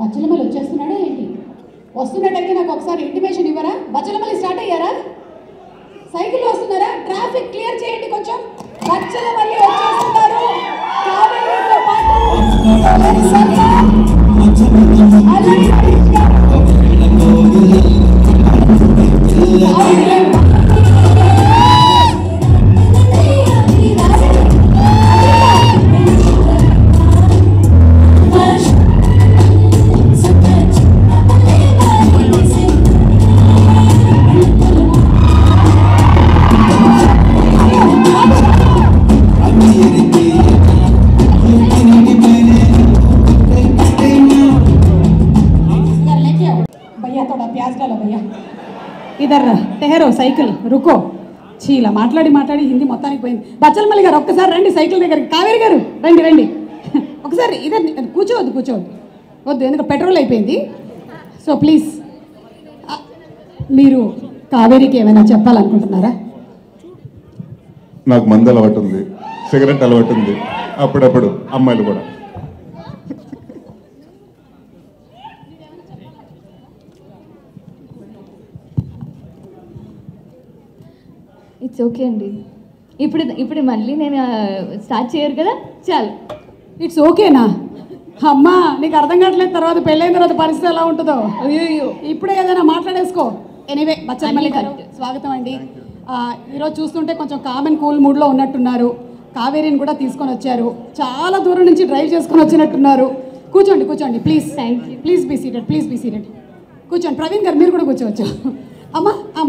బచ్చలమల్లి వచ్చేస్తున్నాడా ఏంటి? వస్తున్నట్టయితే నాకు ఒకసారి ఇంటిమేషన్ ఇవ్వరా? బచ్చలమల్లి స్టార్ట్ అయ్యారా? సైకిల్ వస్తున్నారా? ట్రాఫిక్ క్లియర్ చేయండి కొంచెం. బచ్చలమల్లి వచ్చేస్తున్నారు. కావేరీతో పాటు इधर ठहरो साइकिल रुको చీలా మాట్లాడి హిందీ మొత్తానికి పోయింది. బచ్చలమల్లి గారు ఒక్కసారి రండి సైకిల్ దగ్గరికి. కావేరి గారు రండి రండి ఒకసారి. ఇదర్ కూర్చోవద్దు వద్దు ఎందుకంటే పెట్రోల్ అయిపోయింది. సో ప్లీజ్ మీరు కావేరికి ఏమైనా చెప్పాలనుకుంటున్నారా? నాకు మందు అలవాటు ఉంది, సిగరెట్ అలవాటు ఉంది, అప్పుడప్పుడు అమ్మాయిలు కూడా. ఇట్స్ ఓకే అండి. ఇప్పుడు మళ్ళీ నేను స్టార్ట్ చేయరు కదా, చాలు. ఇట్స్ ఓకేనా? అమ్మా నీకు అర్థం కావట్లేదు, తర్వాత పెళ్ళైన తర్వాత పరిస్థితి ఎలా ఉంటుందో. అయ్యో ఇప్పుడే ఏదైనా మాట్లాడేసుకో. ఎనీవే బచ్చలమల్లి గారు స్వాగతం అండి. ఈరోజు చూస్తుంటే కొంచెం కామన్ కూల్ మూడ్లో ఉన్నట్టున్నారు. కావేరిని కూడా తీసుకొని వచ్చారు, చాలా దూరం నుంచి డ్రైవ్ చేసుకొని వచ్చినట్టున్నారు. కూర్చోండి please. Thank you. Please be seated కూర్చోండి. ప్రవీణ్ గారు మీరు కూడా కూర్చోవచ్చు. అమ్మా